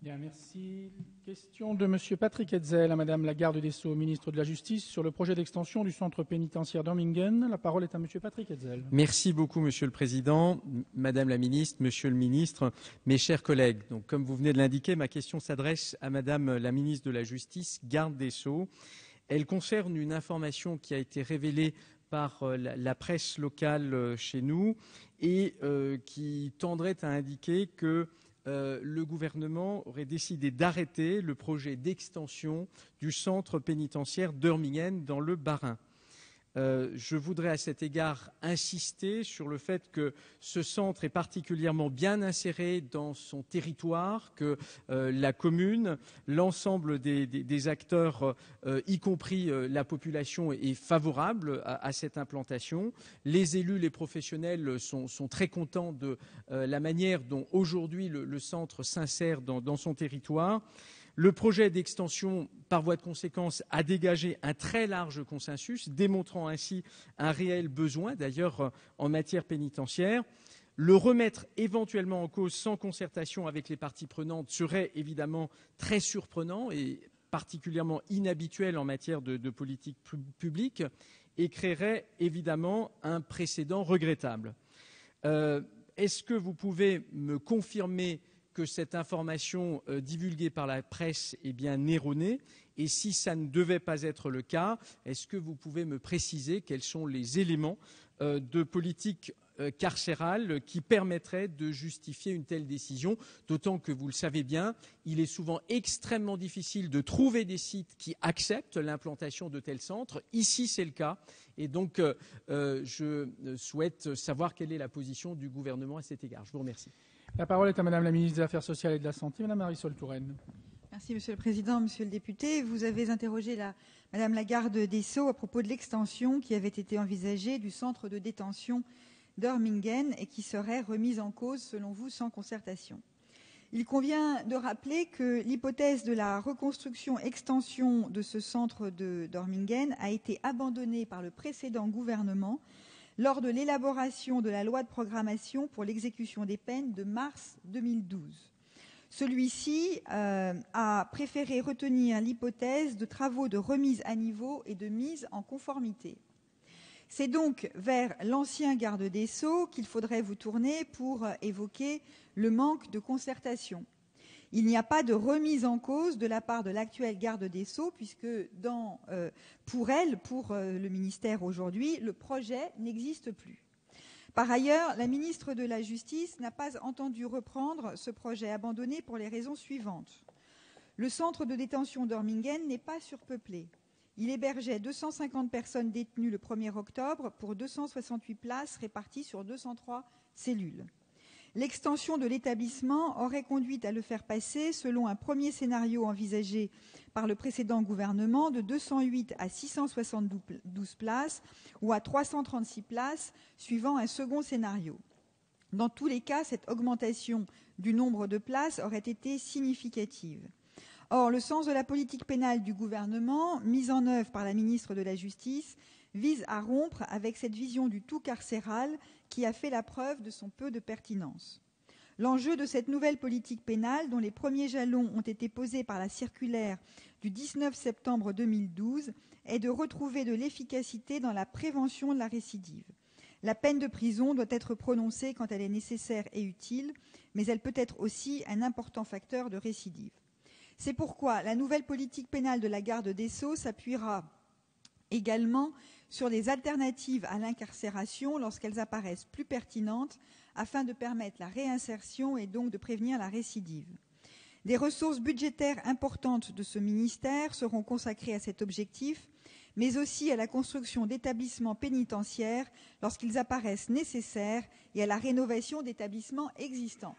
Bien, merci. Question de M. Patrick Hetzel à Mme la garde des Sceaux, ministre de la Justice, sur le projet d'extension du centre pénitentiaire d'Ormingen. La parole est à M. Patrick Hetzel. Merci beaucoup, Monsieur le Président, Madame la Ministre, Monsieur le Ministre, mes chers collègues. Donc, comme vous venez de l'indiquer, ma question s'adresse à Madame la Ministre de la Justice, garde des Sceaux. Elle concerne une information qui a été révélée par la presse locale chez nous et qui tendrait à indiquer que le gouvernement aurait décidé d'arrêter le projet d'extension du centre pénitentiaire d'Ormingen dans le Bas-Rhin. Je voudrais à cet égard insister sur le fait que ce centre est particulièrement bien inséré dans son territoire, que la commune, l'ensemble des acteurs, y compris la population, est favorable à cette implantation. Les élus, les professionnels sont très contents de la manière dont aujourd'hui le centre s'insère dans son territoire. Le projet d'extension, par voie de conséquence, a dégagé un très large consensus, démontrant ainsi un réel besoin, d'ailleurs, en matière pénitentiaire. Le remettre éventuellement en cause sans concertation avec les parties prenantes serait évidemment très surprenant et particulièrement inhabituel en matière de politique publique et créerait évidemment un précédent regrettable. Est-ce que vous pouvez me confirmer que cette information divulguée par la presse est bien erronée? Et si ça ne devait pas être le cas, est-ce que vous pouvez me préciser quels sont les éléments de politique carcérale qui permettraient de justifier une telle décision? D'autant que, vous le savez bien, il est souvent extrêmement difficile de trouver des sites qui acceptent l'implantation de tels centres. Ici, c'est le cas. Et donc, je souhaite savoir quelle est la position du gouvernement à cet égard. Je vous remercie. La parole est à Madame la ministre des Affaires sociales et de la Santé, Madame Marisol Touraine. Merci, Monsieur le Président. Monsieur le député, vous avez interrogé Madame la garde des Sceaux à propos de l'extension qui avait été envisagée du centre de détention d'Ormingen et qui serait remise en cause, selon vous, sans concertation. Il convient de rappeler que l'hypothèse de la reconstruction-extension de ce centre d'Ormingen a été abandonnée par le précédent gouvernement lors de l'élaboration de la loi de programmation pour l'exécution des peines de mars 2012. Celui-ci a préféré retenir l'hypothèse de travaux de remise à niveau et de mise en conformité. C'est donc vers l'ancien garde des Sceaux qu'il faudrait vous tourner pour évoquer le manque de concertation. Il n'y a pas de remise en cause de la part de l'actuelle garde des Sceaux, puisque pour le ministère aujourd'hui, le projet n'existe plus. Par ailleurs, la ministre de la Justice n'a pas entendu reprendre ce projet abandonné pour les raisons suivantes. Le centre de détention d'Ormingen n'est pas surpeuplé. Il hébergeait 250 personnes détenues le 1er octobre pour 268 places réparties sur 203 cellules. L'extension de l'établissement aurait conduit à le faire passer, selon un premier scénario envisagé par le précédent gouvernement, de 208 à 672 places ou à 336 places, suivant un second scénario. Dans tous les cas, cette augmentation du nombre de places aurait été significative. Or, le sens de la politique pénale du gouvernement, mise en œuvre par la ministre de la Justice, vise à rompre avec cette vision du tout carcéral qui a fait la preuve de son peu de pertinence. L'enjeu de cette nouvelle politique pénale, dont les premiers jalons ont été posés par la circulaire du 19 septembre 2012, est de retrouver de l'efficacité dans la prévention de la récidive. La peine de prison doit être prononcée quand elle est nécessaire et utile, mais elle peut être aussi un important facteur de récidive. C'est pourquoi la nouvelle politique pénale de la garde des Sceaux s'appuiera également sur des alternatives à l'incarcération lorsqu'elles apparaissent plus pertinentes afin de permettre la réinsertion et donc de prévenir la récidive. Des ressources budgétaires importantes de ce ministère seront consacrées à cet objectif, mais aussi à la construction d'établissements pénitentiaires lorsqu'ils apparaissent nécessaires et à la rénovation d'établissements existants.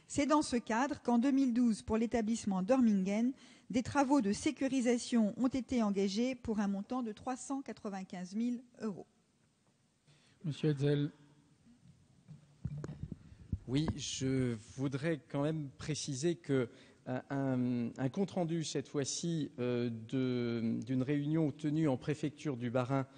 C'est dans ce cadre qu'en 2012, pour l'établissement d'Ormingen, des travaux de sécurisation ont été engagés pour un montant de 395 000 €. Monsieur Hetzel. Oui, je voudrais quand même préciser que un compte-rendu, cette fois-ci, d'une réunion tenue en préfecture du Bas-Rhin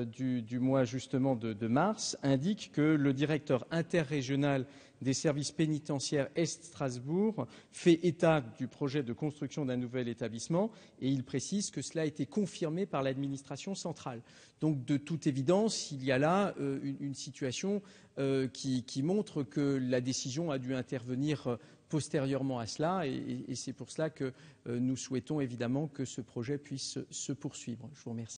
du mois justement de mars, indique que le directeur interrégional des services pénitentiaires Est-Strasbourg fait état du projet de construction d'un nouvel établissement et il précise que cela a été confirmé par l'administration centrale. Donc, de toute évidence, il y a là une situation qui montre que la décision a dû intervenir postérieurement à cela et c'est pour cela que nous souhaitons évidemment que ce projet puisse se poursuivre. Je vous remercie.